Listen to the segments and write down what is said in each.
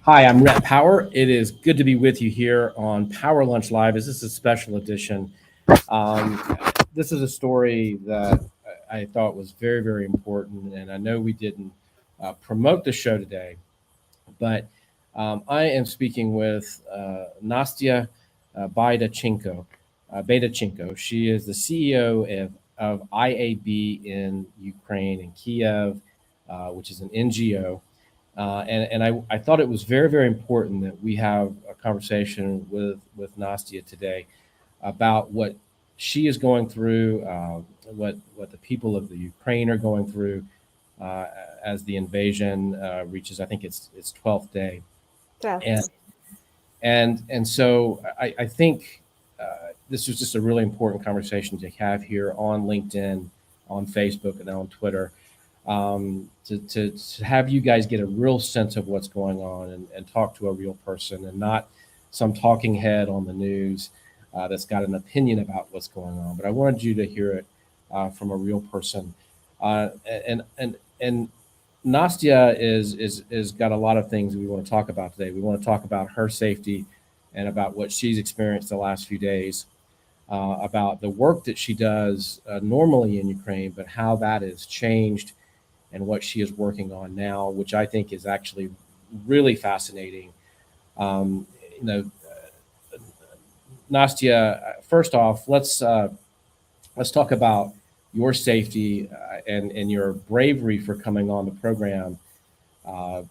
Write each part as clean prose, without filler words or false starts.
Hi, I'm Rhett Power. It is good to be with you here on Power Lunch Live. This is a special edition. Um, this is a story that I thought was very, very important, and I know we didn't promote the show today, but I am speaking with Nastya Baydachenko. She is the CEO of IAB in Ukraine, in Kiev, which is an NGO. And I thought it was very, very important that we have a conversation with Nastya today about what she is going through, what the people of the Ukraine are going through uh, as the invasion reaches, I think its 12th day, and Yes. and so I think this was just a really important conversation to have here on LinkedIn, on Facebook, and on Twitter to have you guys get a real sense of what's going on and talk to a real person and not some talking head on the news that's got an opinion about what's going on. But I wanted you to hear it from a real person. And Nastya is got a lot of things we want to talk about today. We want to talk about her safety and about what she's experienced the last few days, about the work that she does normally in Ukraine, but how that has changed and what she is working on now, which I think is actually really fascinating. Um, you know, Nastya, first off, let's talk about your safety and your bravery for coming on the program,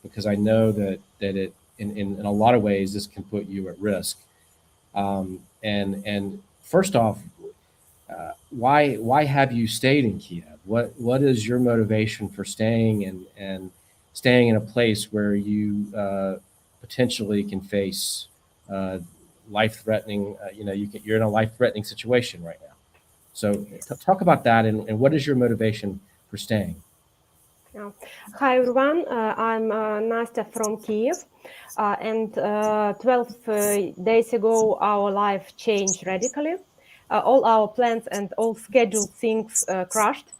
because I know that it in a lot of ways this can put you at risk. And first off, why have you stayed in Kiev? What is your motivation for staying and staying in a place where you potentially can face life threatening? You're in a life threatening situation right now. So talk about that and what is your motivation for staying? Yeah. Hi everyone, I'm Nastya from Kiev, and 12 days ago our life changed radically. All our plans and all scheduled things crashed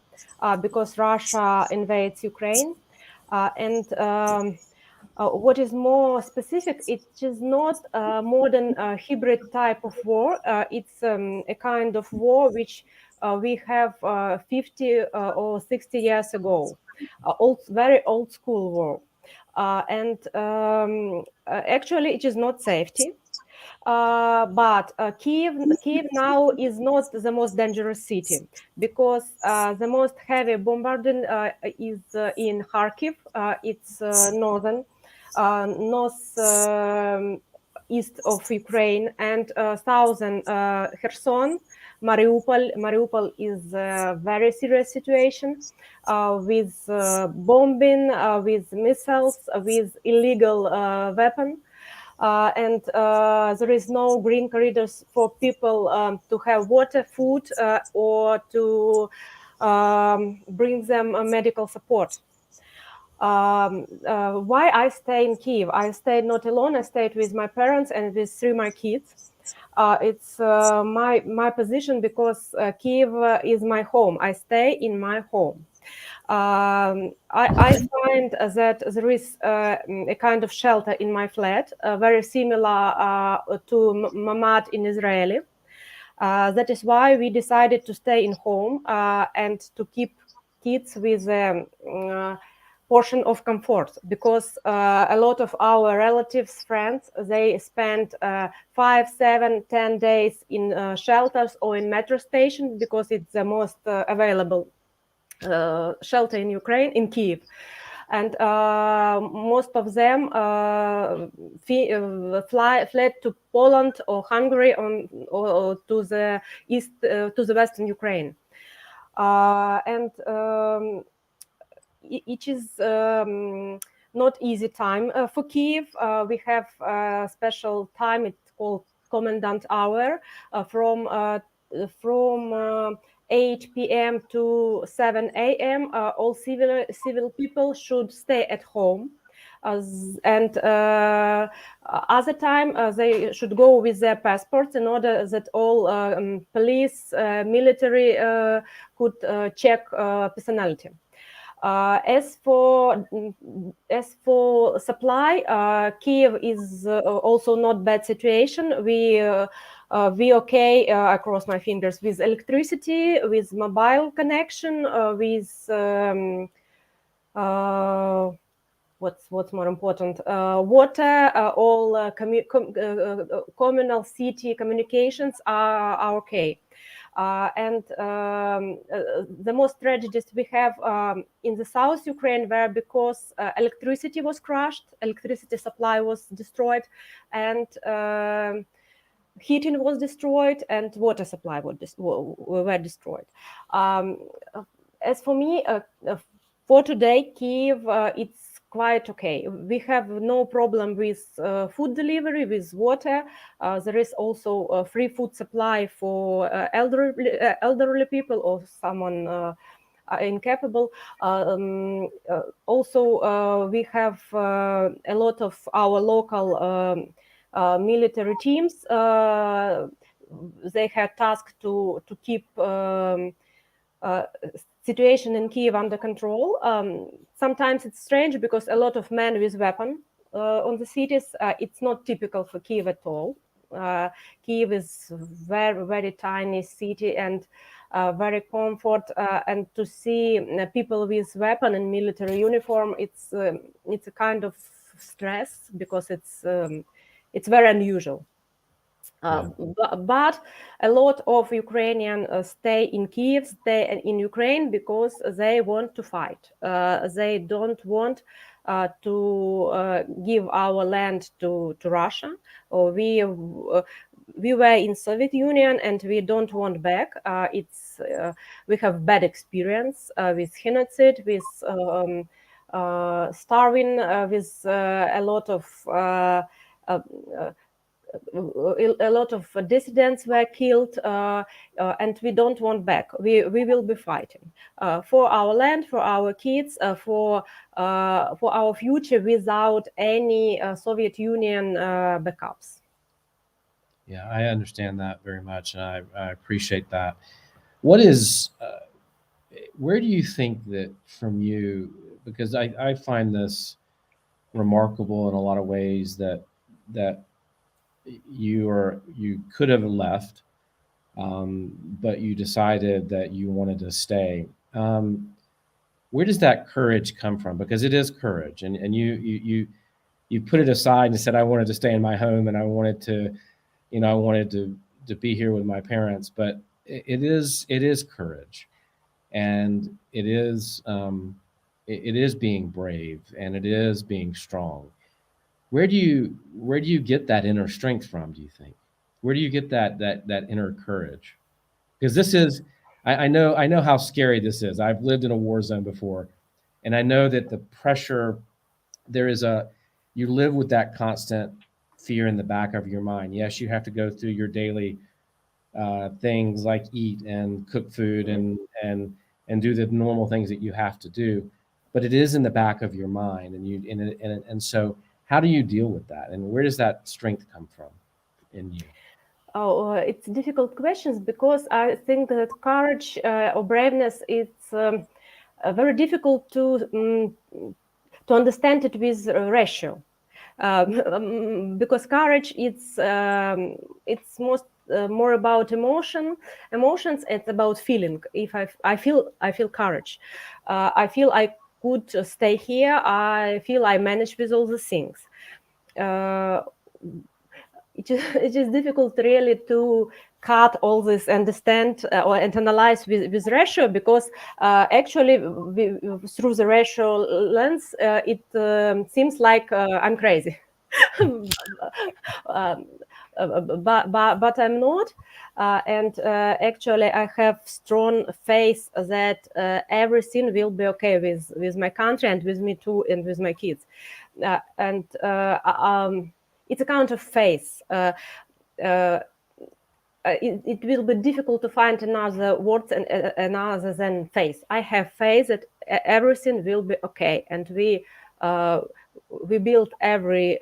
because Russia invades Ukraine. And what is more specific, it is not a modern hybrid type of war. It's a kind of war which we have 50 or 60 years ago, very old school war. Actually, it is not safety. But Kiev now is not the most dangerous city because the most heavy bombarding is in Kharkiv. It's north east of Ukraine, and southern Kherson, Mariupol. Mariupol is a very serious situation with bombing, with missiles, with illegal weapons. And there is no green corridors for people to have water, food, or to bring them medical support. Why I stay in Kiev? I stayed not alone. I stayed with my parents and with three my kids. It's my position because Kiev is my home. I stay in my home. I find that there is a kind of shelter in my flat, very similar to Mamad in Israeli. That is why we decided to stay in home and to keep kids with a portion of comfort, because a lot of our relatives, friends, they spend 5, 7, 10 days in shelters or in metro stations because it's the most available shelter in Ukraine, in Kiev. And most of them fled to Poland or Hungary or to the east, to the western Ukraine. And it is not easy time for Kiev. We have a special time. It's called Commandant Hour from 8 p.m. to 7 a.m. All civil people should stay at home. And other time they should go with their passports in order that all police, military could check personality. As for supply, Kiev is also not bad situation. We okay, I cross my fingers, with electricity, with mobile connection, with what's more important, water, all communal city communications are okay. And the most tragedies we have in the South Ukraine were because electricity was crushed, electricity supply was destroyed, and heating was destroyed, and water supply were destroyed. As for me, for today, Kiev, it's quite okay. We have no problem with food delivery, with water. There is also a free food supply for elderly people or someone incapable. Also, we have a lot of our local military teams. They had tasked to keep situation in Kiev under control. Sometimes it's strange because a lot of men with weapon on the cities. It's not typical for Kiev at all. Kiev is very, very tiny city and very comfort. And to see people with weapon and military uniform, it's a kind of stress because it's very unusual. But a lot of Ukrainians stay in Kiev, stay in Ukraine because they want to fight. They don't want to give our land to Russia. Or we were in Soviet Union and we don't want back. We have bad experience with genocide, with starving, with a lot of dissidents were killed, and we don't want back. We will be fighting for our land, for our kids, for our future without any Soviet Union backups. Yeah, I understand that very much, and I appreciate that. What is, where do you think that from you, because I find this remarkable in a lot of ways that you could have left, but you decided that you wanted to stay. Where does that courage come from? Because it is courage, and you put it aside and said, I wanted to stay in my home and I wanted to, I wanted to be here with my parents. But it is courage, and it is being brave, and it is being strong. Where do you get that inner strength from, do you think? Where do you get that inner courage? Because this is, I know how scary this is. I've lived in a war zone before, and I know that the pressure, there is you live with that constant fear in the back of your mind. Yes, you have to go through your daily things like eat and cook food and do the normal things that you have to do, but it is in the back of your mind, and so how do you deal with that, and where does that strength come from in you? Oh, it's difficult questions because I think that courage or braveness is very difficult to understand it with ratio. Because courage it's more about emotions. It's about feeling. If I feel courage, I feel I could stay here. I feel I manage with all the things. It is difficult really to cut all this, understand and analyze with ratio, because actually through the ratio lens it seems like I'm crazy. But I'm not, and actually I have strong faith that everything will be okay with my country and with me too, and with my kids, and it's a kind of faith. It will be difficult to find another words and another than faith. I have faith that everything will be okay, and we build every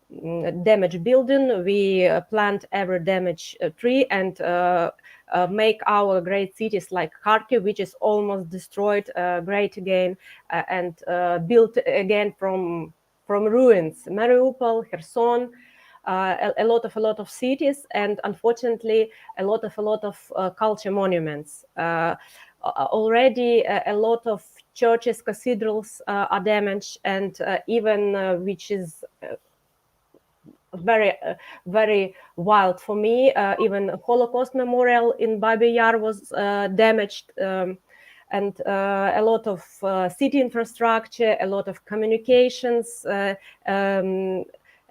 damaged building. We plant every damaged tree and make our great cities like Kharkiv, which is almost destroyed, great again, and built again from ruins. Mariupol, Kherson, a lot of cities, and unfortunately a lot of culture monuments. Already a lot of churches, cathedrals are damaged, and even which is very wild for me. Even Holocaust memorial in Babi Yar was damaged, and a lot of city infrastructure, a lot of communications,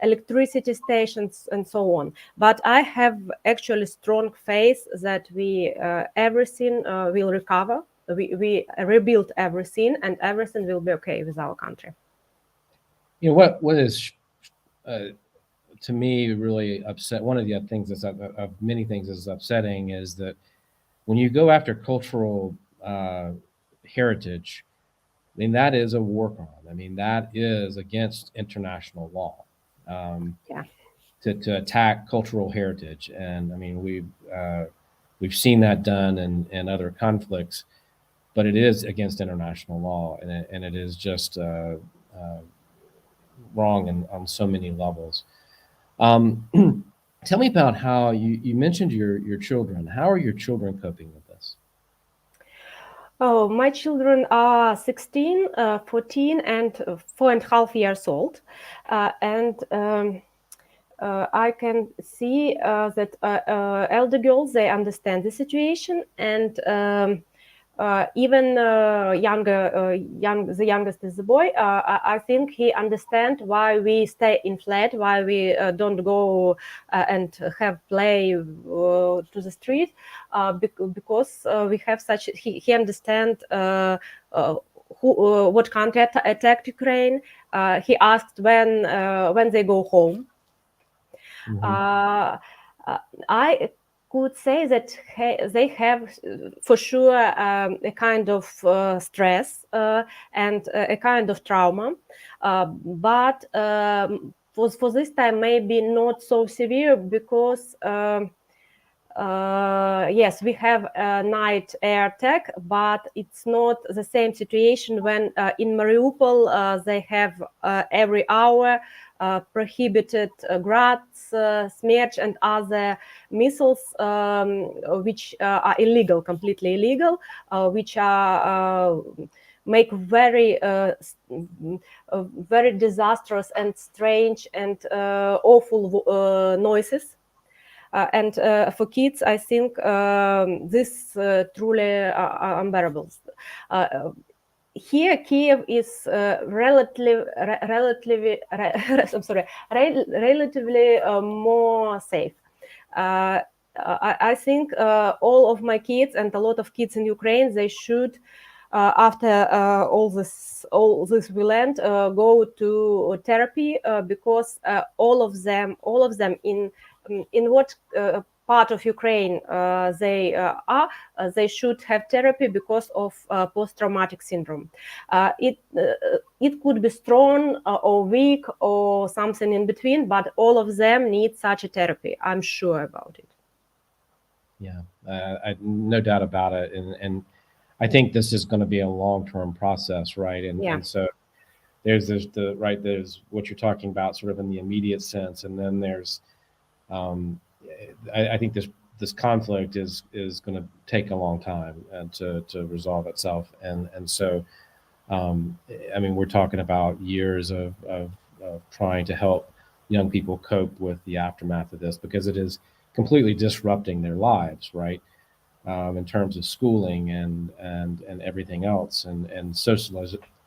electricity stations, and so on. But I have actually strong faith that we everything will recover. We rebuild everything, and everything will be okay with our country. What is to me really upset, one of the things that's of many things that's upsetting, is that when you go after cultural heritage, I mean, that is a war crime. I mean, that is against international law. Yeah. To attack cultural heritage, and I mean, we've seen that done in other conflicts, but it is against international law, and it is just wrong on so many levels. Tell me about how you mentioned your children. How are your children coping with this? Oh, my children are 16, 14, and 4.5 years old. And I can see that elder girls, they understand the situation, and even the youngest is a boy. I think he understands why we stay in flat, why we don't go and have play to the street, because we have such. He understands what country attacked Ukraine. He asked when they go home. Mm-hmm. I could say that they have for sure a kind of stress and a kind of trauma, but for this time maybe not so severe, because yes, we have a night air attack, but it's not the same situation when in Mariupol they have every hour prohibited Grads, Smerch, and other missiles, which are illegal, completely illegal, which are make very very disastrous and strange and awful noises. And for kids, I think this truly unbearable. Here, Kiev is relatively more safe. I think all of my kids and a lot of kids in Ukraine, they should, after all this will end, go to therapy, because all of them in what part of Ukraine they are, they should have therapy because of post-traumatic syndrome. It could be strong or weak or something in between, but all of them need such a therapy. I'm sure about it. Yeah, no doubt about it, and I think this is going to be a long-term process, right? And so there's what you're talking about, sort of in the immediate sense, and then there's I think this conflict is going to take a long time to resolve itself, and so I mean, we're talking about years of trying to help young people cope with the aftermath of this, because it is completely disrupting their lives, right? In terms of schooling and everything else, and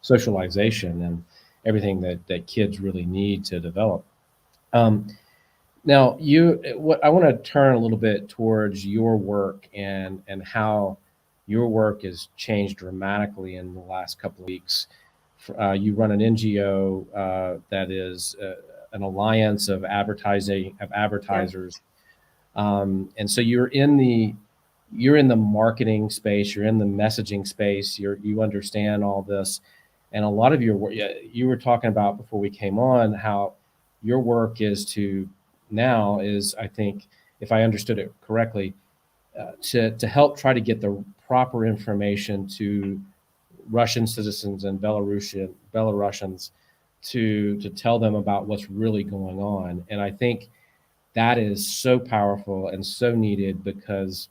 socialization and everything that kids really need to develop. Now, I want to turn a little bit towards your work and how your work has changed dramatically in the last couple of weeks. You run an NGO that is an alliance of advertisers, and so you're in the marketing space, you're in the messaging space, you understand all this, and a lot of your work. You were talking about before we came on how your work is I think, if I understood it correctly, to help try to get the proper information to Russian citizens and Belarusians to tell them about what's really going on. And I think that is so powerful and so needed, because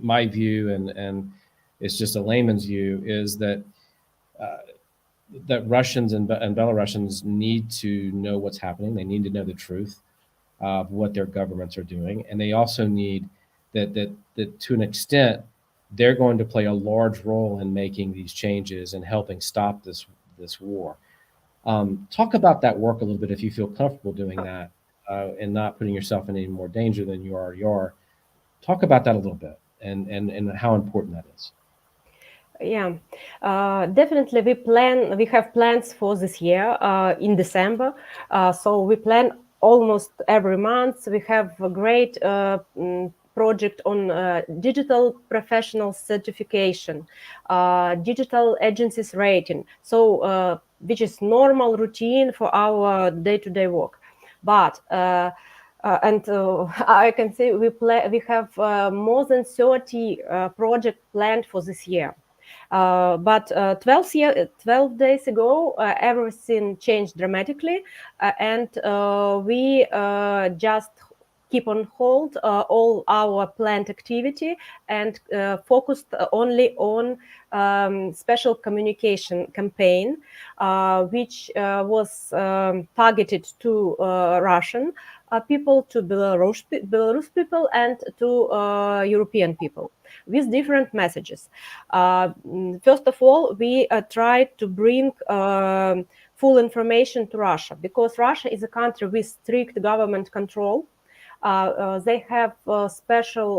my view, and it's just a layman's view, is uh, that Russians and Belarusians need to know what's happening. They need to know the truth of what their governments are doing, and they also need that to an extent they're going to play a large role in making these changes and helping stop this war. Talk about that work a little bit, if you feel comfortable doing that, and not putting yourself in any more danger than you already are. Talk about that a little bit, and how important that is. Yeah, definitely. We have plans for this year in December. So we plan almost every month. We have a great project on digital professional certification, digital agencies rating. So which is normal routine for our day-to-day work. But and I can say we have more than 30 projects planned for this year. But 12 days ago, everything changed dramatically, and we just keep on hold all our planned activity and focused only on special communication campaign, which was targeted to Russian people, to Belarus people, and to European people, with different messages. First of all, we tried to bring full information to Russia, because Russia is a country with strict government control. They have a special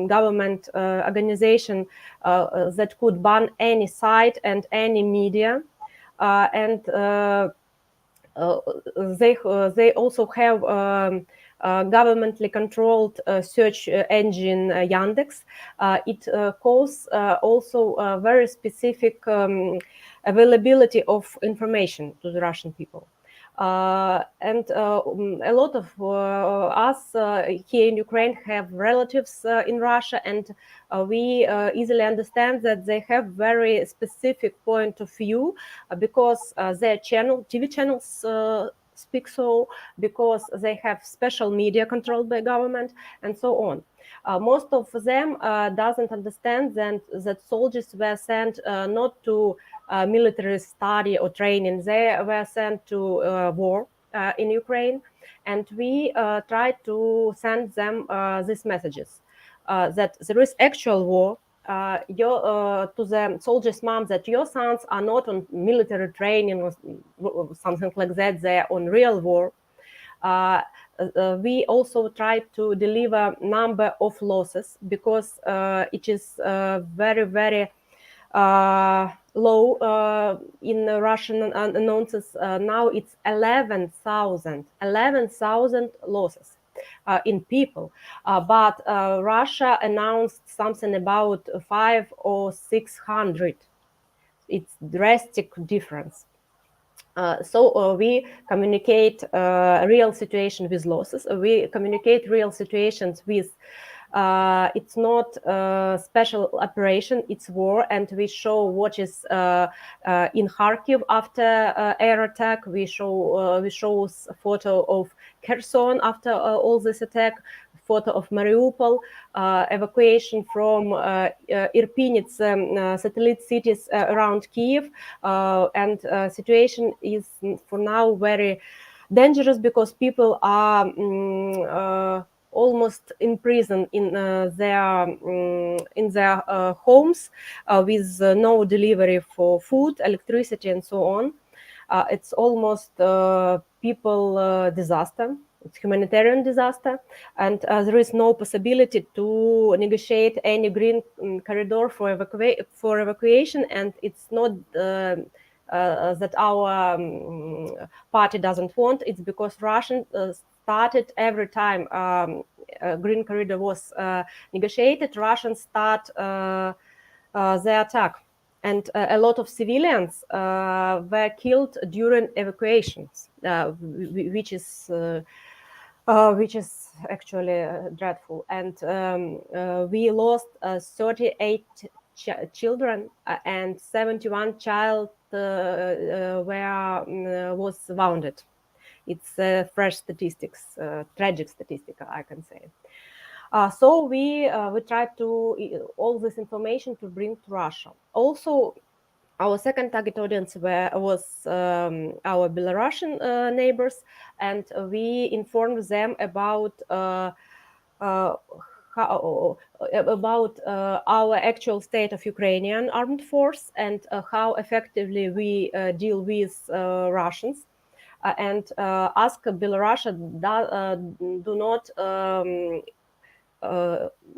government organization that could ban any site and any media, and they also have governmentally controlled search engine Yandex. It calls also very specific availability of information to the Russian people. And a lot of us here in Ukraine have relatives in Russia, and we easily understand that they have very specific point of view, because their TV channels speak so, because they have special media controlled by government, and so on. Most of them doesn't understand that soldiers were sent not to military study or training. They were sent to war in Ukraine, and we tried to send them these messages that there is actual war. To the soldiers' moms, that your sons are not on military training or something like that. They are on real war. We also try to deliver number of losses, because it is very, very low in Russian announces. Now it's 11,000 losses in people. But Russia announced something about 500 or 600. It's drastic difference. So we communicate real situation with losses. We communicate real situations with it's not a special operation, it's war, and we show what is in Kharkiv after air attack. We show a photo of Kherson after all this attack, photo of Mariupol, evacuation from Irpin, it's satellite cities around Kiev, and situation is for now very dangerous, because people are almost imprisoned in their homes with no delivery for food, electricity, and so on. It's almost people disaster. It's humanitarian disaster, and there is no possibility to negotiate any green corridor for evacuation. And it's not that our party doesn't want. It's because Russian started every time green corridor was negotiated. Russians start the attack. and a lot of civilians were killed during evacuations, which is actually dreadful. And we lost 38 children and 71 child was wounded. It's fresh statistics, tragic statistic, I can say. So we tried to all this information to bring to Russia. Also, our second target audience was our Belarusian neighbors, and we informed them about about our actual state of Ukrainian armed force and how effectively we deal with Russians. And ask Belarus do not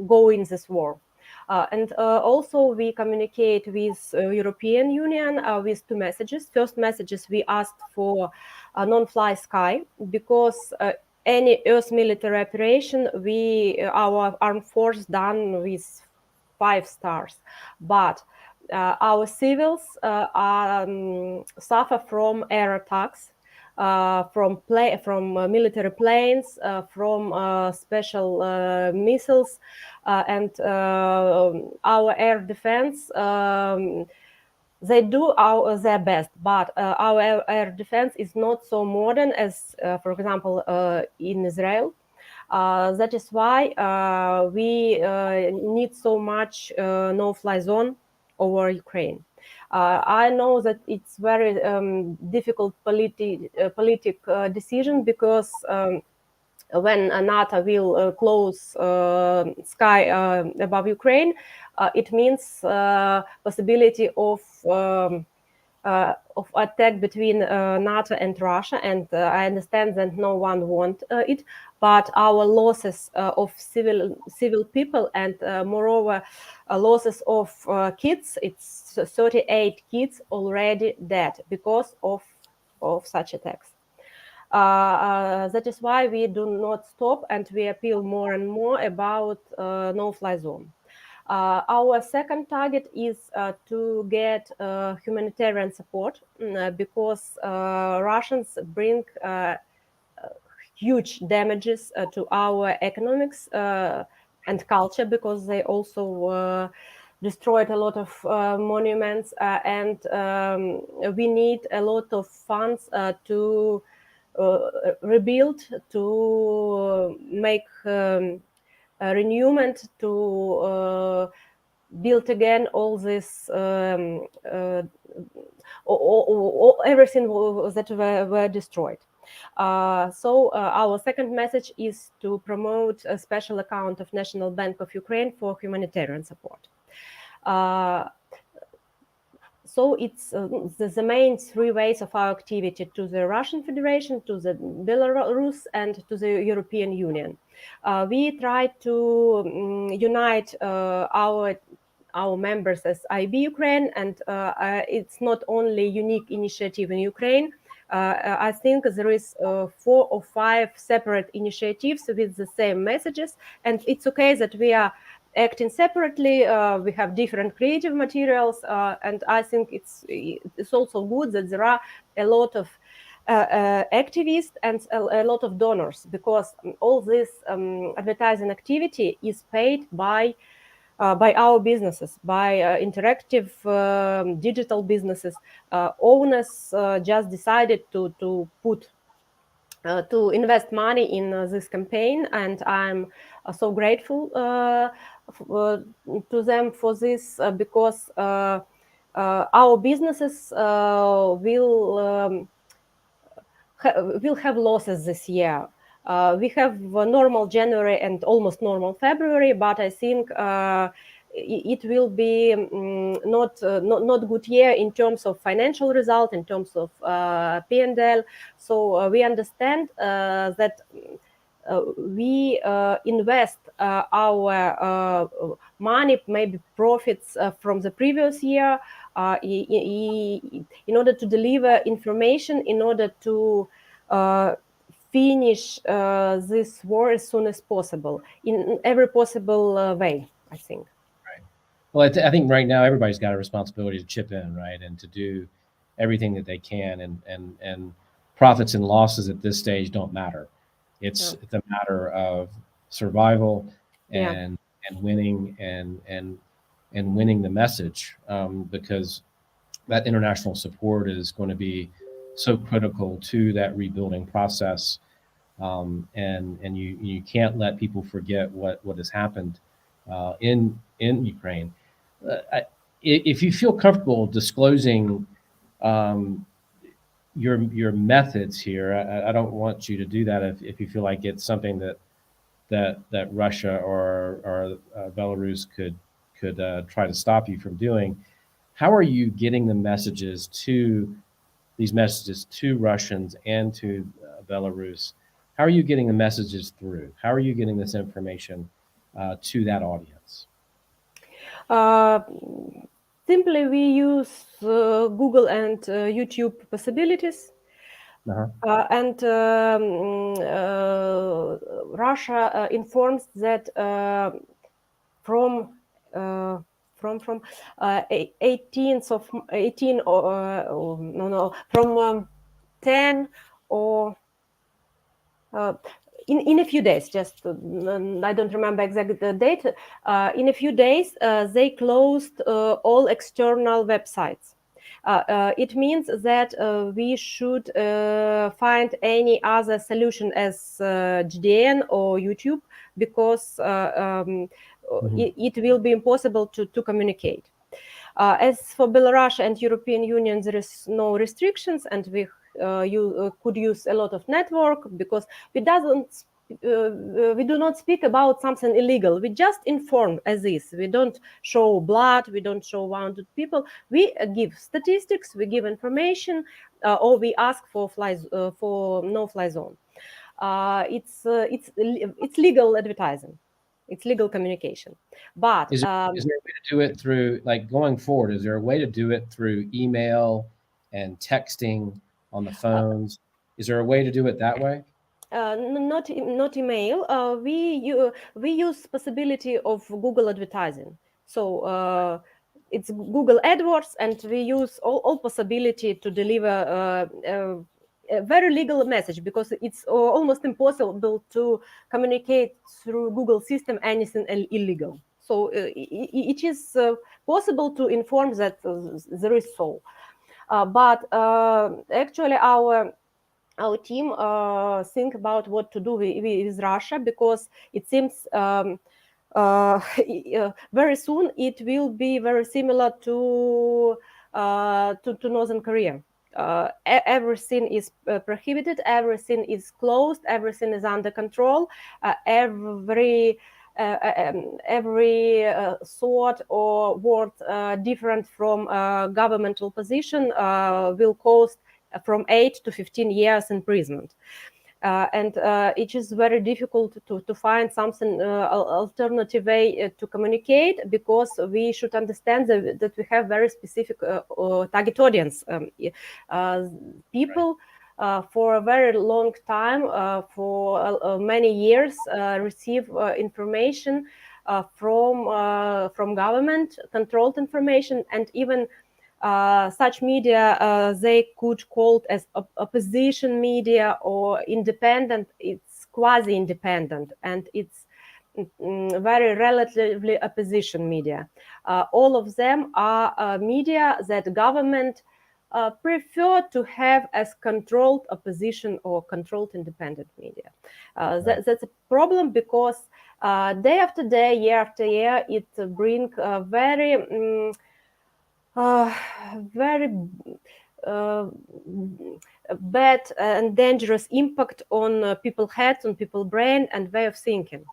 go in this war. And also we communicate with European Union with two messages. First messages, we asked for a non-fly sky because any Earth military operation, our armed force done with 5 stars, but our civils suffer from air attacks, from military planes, from special missiles, and our air defense. They do their best, but our air defense is not so modern as, for example, in Israel. That is why we need so much no-fly zone over Ukraine. I know that it's very difficult politic decision because when NATO will close sky above Ukraine, it means possibility of attack between NATO and Russia, and I understand that no one wants it. But our losses of civil people and moreover losses of kids, it's 38 kids already dead because of such attacks. That is why we do not stop and we appeal more and more about no-fly zone. Our second target is to get humanitarian support because Russians bring huge damages to our economics and culture, because they also destroyed a lot of monuments, and we need a lot of funds to rebuild, to make renewment, to build again all this everything that were destroyed. So our second message is to promote a special account of National Bank of Ukraine for humanitarian support. So it's the main 3 ways of our activity: to the Russian Federation, to the Belarus, and to the European Union. We try to unite our members as IB Ukraine, and it's not only unique initiative in Ukraine. I think there is 4 or 5 separate initiatives with the same messages, and it's okay that we are acting separately. We have different creative materials, and I think it's also good that there are a lot of activists and a lot of donors, because all this advertising activity is paid by our businesses, by interactive digital businesses. Owners just decided to put to invest money in this campaign, and I'm so grateful to them for this, because our businesses will have losses this year. We have a normal January and almost normal February, but I think it will be not good year in terms of financial result, in terms of P&L. So we understand that we invest our money, maybe profits from the previous year, in order to deliver information, in order to finish this war as soon as possible, in every possible way, I think. Right. Well, I think right now everybody's got a responsibility to chip in, right, and to do everything that they can, and profits and losses at this stage don't matter. Yeah. It's a matter of survival Yeah. and winning and winning the message, because that international support is going to be so critical to that rebuilding process, and you can't let people forget what has happened in Ukraine. If you feel comfortable disclosing um, your methods here, I don't want you to do that if you feel like it's something that Russia or Belarus could try to stop you from doing. How are you getting the messages to these messages to Russians and to Belarus? How are you getting the messages through? How are you getting this information to that audience? Uh, Simply, we use Google and YouTube possibilities. Uh-huh. And Russia informs that from uh, from 18th of 18 or no no from 10 or uh, in a few days, just I don't remember exactly the date. In a few days, they closed all external websites. It means that we should find any other solution as GDN or YouTube, because Mm-hmm. it will be impossible to communicate. As for Belarus and European Union, there is no restrictions, and you could use a lot of network, because we do not speak about something illegal. We just inform as is. We don't show blood. We don't show wounded people. We give statistics. We give information, or we ask for for no-fly zone. It's legal advertising. It's legal communication. But Is there a way to do it through, like, going forward? Is there a way to do it through email and texting on the phones? Is there a way to do it that way? not email. We use possibility of Google advertising. So it's Google AdWords, and we use all possibility to deliver a very legal message, because it's almost impossible to communicate through Google system anything illegal. So it is possible to inform that there is so. But actually, our team think about what to do with Russia, because it seems very soon it will be very similar to Northern Korea. Everything is prohibited, everything is closed, everything is under control. Every thought or word different from governmental position will cost from 8 to 15 years imprisonment. And it is very difficult to find something alternative way to communicate, because we should understand that we have very specific target audience, people for a very long time, for many years, receive information from government controlled information, and even such media they could call as opposition media or independent. It's quasi-independent, and it's very relatively opposition media. All of them are media that government prefer to have as controlled opposition or controlled independent media. Right. That's a problem, because day after day, year after year, it brings uh, very uh, bad and dangerous impact on people's heads, on people's brain and way of thinking.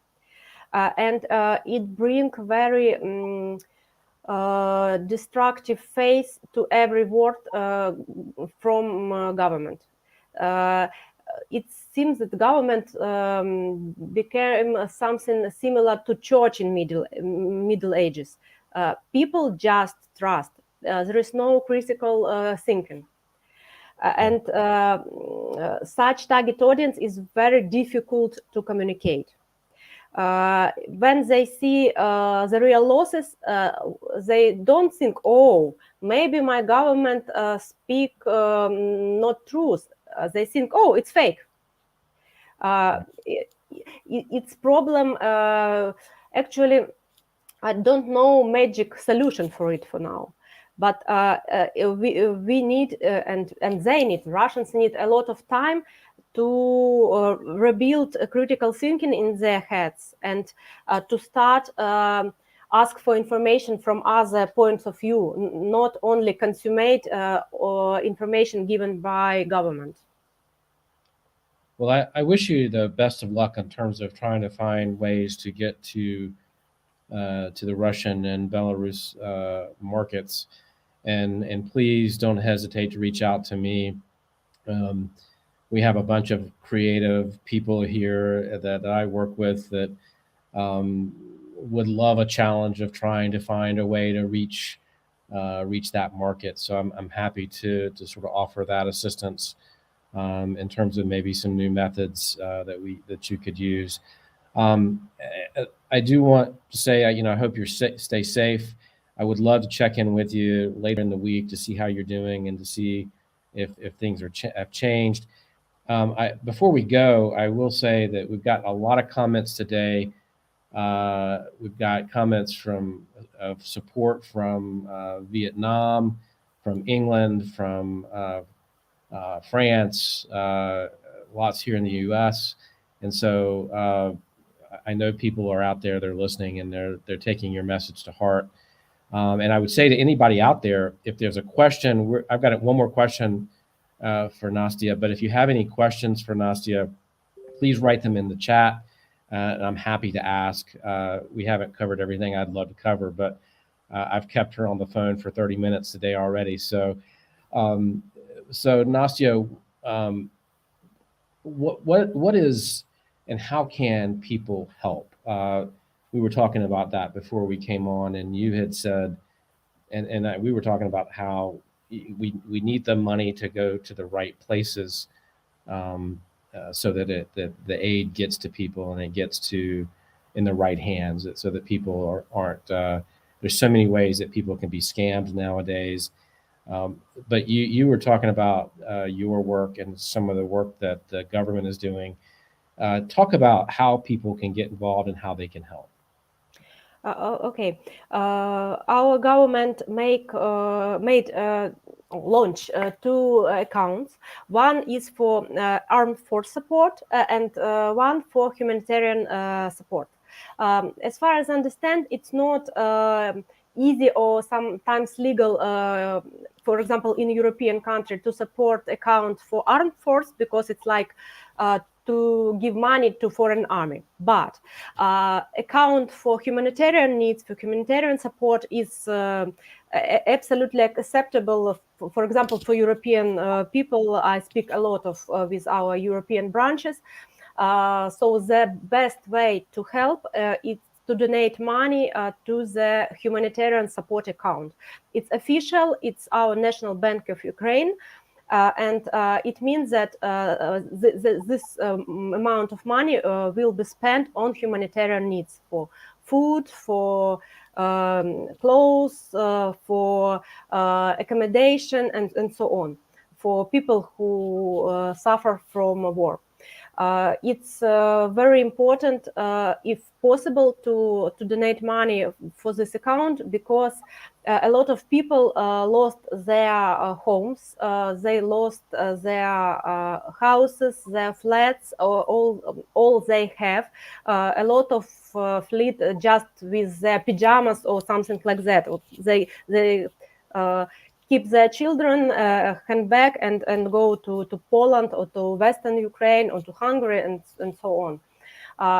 And it brings very destructive face to every word from government. Uh, it seems that the government became something similar to church in Middle Ages. People just trust. There is no critical thinking. And such target audience is very difficult to communicate. When they see the real losses, they don't think, oh, maybe my government speak not truth. They think, oh, it's fake. It's problem. Actually, I don't know magic solution for it for now. But we need and they need, Russians need a lot of time to rebuild critical thinking in their heads and to start ask for information from other points of view, not only consummate or information given by government. Well, I wish you the best of luck in terms of trying to find ways to get to the Russian and Belarus markets, and please don't hesitate to reach out to me. We have a bunch of creative people here that I work with that would love a challenge of trying to find a way to reach that market. So I'm happy to sort of offer that assistance in terms of maybe some new methods that you could use. I do want to say, I hope you stay safe. I would love to check in with you later in the week to see how you're doing and to see if things have changed. Before we go, I will say that we've got a lot of comments today. We've got comments of support from Vietnam, from England, from France, lots here in the U.S. And so I know people are out there, they're listening, and they're taking your message to heart. And I would say to anybody out there, if there's a question, I've got one more question for Nastya, but if you have any questions for Nastya, please write them in the chat, and I'm happy to ask. We haven't covered everything I'd love to cover, but I've kept her on the phone for 30 minutes today already. So Nastya, what is and how can people help? We were talking about that before we came on, and you had said, and we were talking about how we need the money to go to the right places, so that the aid gets to people and it gets in the right hands, so that people aren't. There's so many ways that people can be scammed nowadays. But you were talking about your work and some of the work that the government is doing. Talk about how people can get involved and how they can help. Okay. Our government launch two accounts. One is for armed force support and one for humanitarian support. As far as I understand, it's not easy or sometimes legal, for example, in a European country to support account for armed force, because it's like to give money to foreign army. But account for humanitarian needs, for humanitarian support is absolutely acceptable. For example, for European people, I speak a lot with our European branches. So the best way to help is to donate money to the humanitarian support account. It's official, it's our National Bank of Ukraine. And it means that this amount of money will be spent on humanitarian needs, for food, for clothes, for accommodation, and so on, for people who suffer from war. It's very important, if possible, to donate money for this account, because a lot of people lost their homes, they lost their houses, their flats, or all they have. A lot of fled just with their pajamas or something like that. They keep their children, hand back, and go to Poland or to Western Ukraine or to Hungary and so on.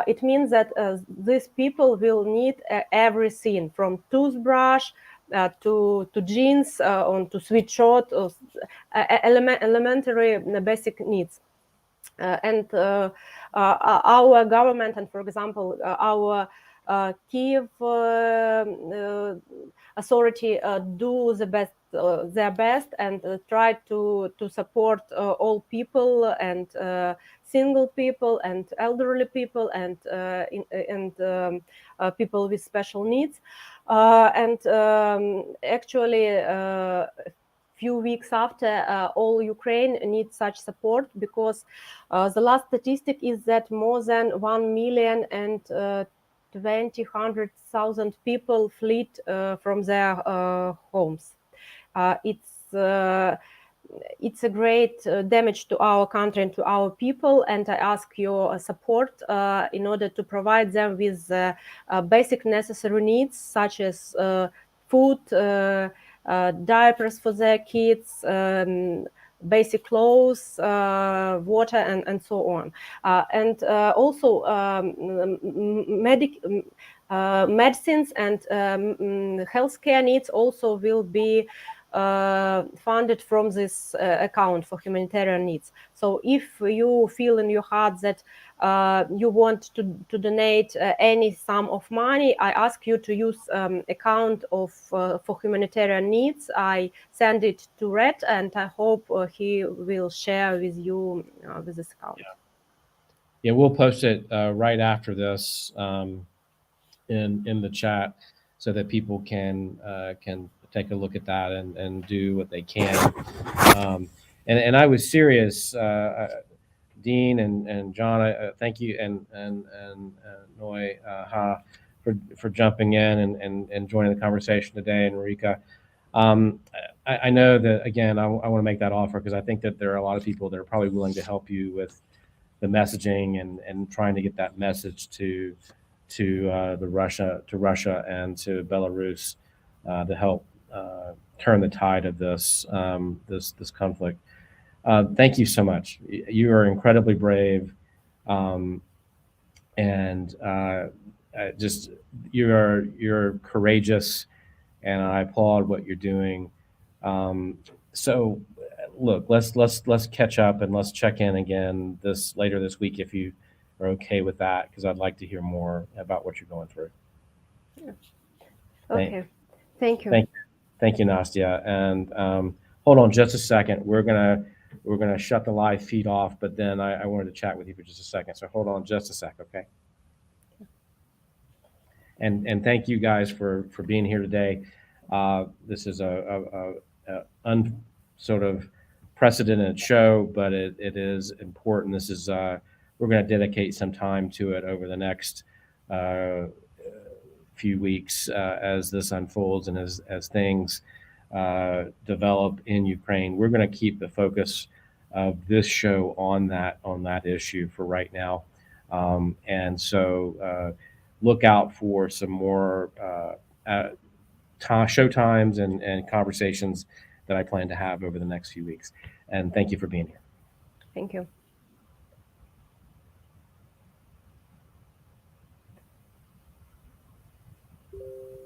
It means that these people will need everything from toothbrush to jeans, on to sweatshirt, or elementary basic needs. And our government, and for example, our Kiev authority do the best their best and try to support all people and single people and elderly people and people with special needs. Actually, few weeks after, all Ukraine needs such support, because the last statistic is that more than 1,020,000 people fled from their homes. It's a great damage to our country and to our people, and I ask your support in order to provide them with basic necessary needs, such as food, diapers for their kids, basic clothes, water, and so on. Also medicines and healthcare needs also will be funded from this account for humanitarian needs. So if you feel in your heart that you want to donate any sum of money, I ask you to use account of for humanitarian needs. I send it to Rhett, and I hope he will share with you with this account. Yeah, we'll post it right after this in the chat, so that people can take a look at that and do what they can. And I was serious, Dean and John. Thank you, and Noi Ha for jumping in and joining the conversation today, and Rika. I know that, again, I want to make that offer because I think that there are a lot of people that are probably willing to help you with the messaging and trying to get that message to Russia and to Belarus to help turn the tide of this conflict. Thank you so much. You are incredibly brave, and just you're courageous, and I applaud what you're doing. So, look, let's catch up and let's check in again later this week if you are okay with that, because I'd like to hear more about what you're going through. Yeah. Okay. Thank you. Thank you, Nastya. And hold on just a second. We're gonna shut the live feed off, but then I wanted to chat with you for just a second. So hold on just a sec, okay? And thank you guys for being here today. This is a sort of precedented show, but it is important. This is we're going to dedicate some time to it over the next few weeks as this unfolds and as things develop in Ukraine. We're going to keep the focus of this show on that issue for right now, and so look out for some more show times and conversations that I plan to have over the next few weeks. And thank you for being here. Thank you.